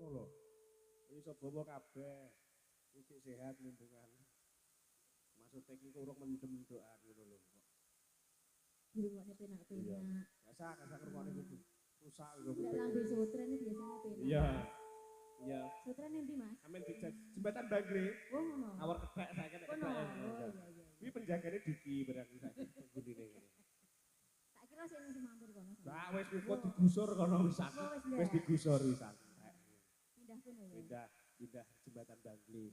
ngono lho. Iso bawa kabeh. Iki sehat lingkungan. Maksudnya iki urung mendem doan ngono lho. Dirungokne penak-penak. Biasa kasar ngrungokne kudu rusak lho. Lek lambe sutren biasanya penak. Iya. Iya. Sutren endi, Mas? Amin di jembatan Bangre. Oh, ngono. Awar kebak saiki nek kebak. Oh, iya. Kuwi penjagane Diki berarti saiki penggundine ngene. Tak kira sing mampir kono. Nah, wis digusur kono wisan. Wis digusur wisan. Pindah kono ya. Pindah jembatan Bangli.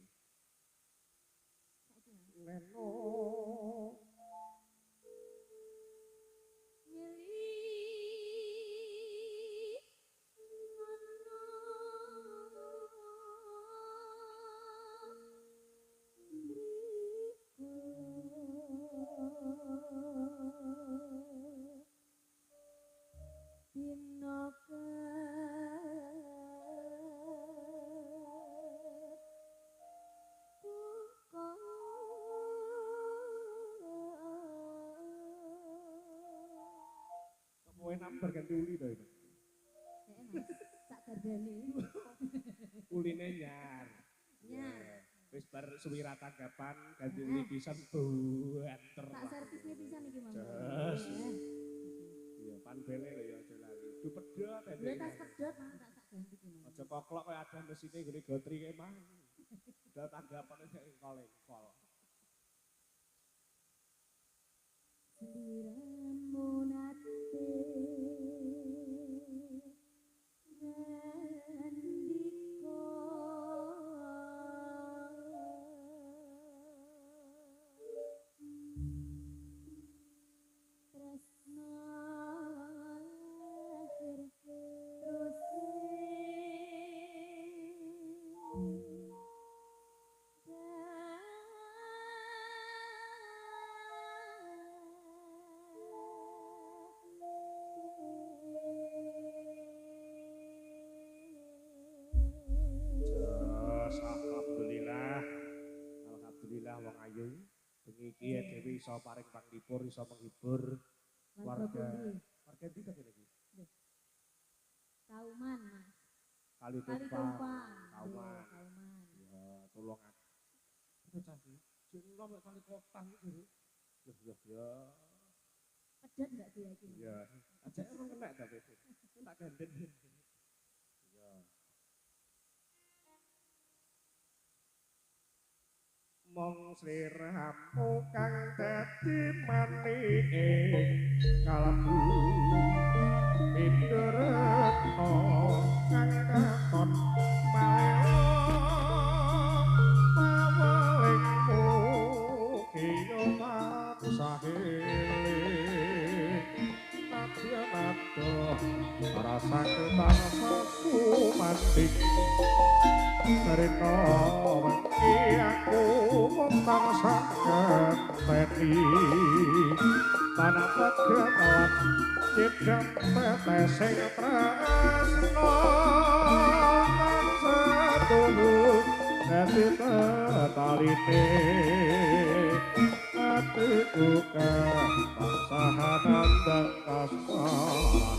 Saiki Mas. Leno. Kowe nambar ganti uli to itu. Mas, sak gardane. Uline nyar. Nyar. Wis bar suwira tanggapan ganti uli pisan banter. Tak servisnya pisan iki, Mas. Jas. Iya, panbele lho ya aja lali. Du pedhot ya. Lha tas pedhot Mas, tak sak ganti iki, Mas. Aja koklok kaya ada mesine gone gotri kae mah. Udah tanggapan sik engkol-engkol. Seliramu nate ngandika tresno akhir terus Alhamdulillah wong ayu bengi iki dhewe iso paring panglipur iso menghibur warga. Warga ndi to iki? Kauman, Mas. Kali Tumpang. Kauman. Ya, tolong aku. Terus cah jeneng mek kali kotang iki. Ya. Pedet enggak dia iki? Ya. Ajak orang kena tapi. Tak gandeng. Ya. Mong sliramu kang dadi manike kalbu pinduretno kang katon maleo pawelingmu kaya matsahile nadya-nadya rasaku tanpaku manding Rino wengi aku muntang sangat teni tanah pegawan cidam tetesing tresno sedulur dadi tetaline atiku kabangsahan dan kasmaran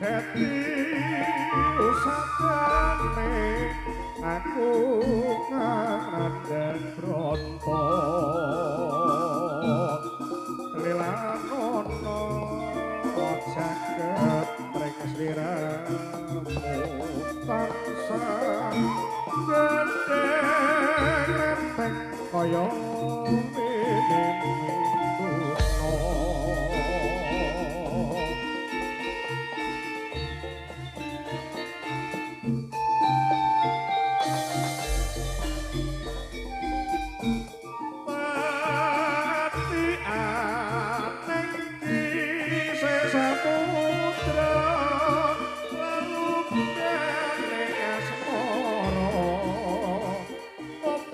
Hati usapane aku kanan dan rontok lilanono jagat mereka seliramu tansah gede renteng kaya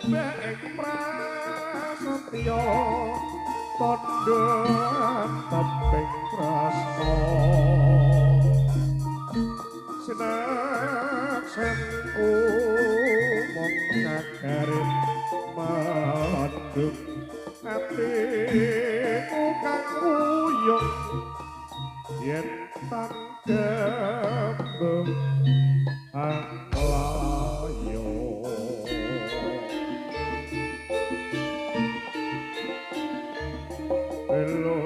beng prasetyo tondo teping tresno sinaksen mong ngagarin mandung atiku kang uyung yen tanggembung anglayo hello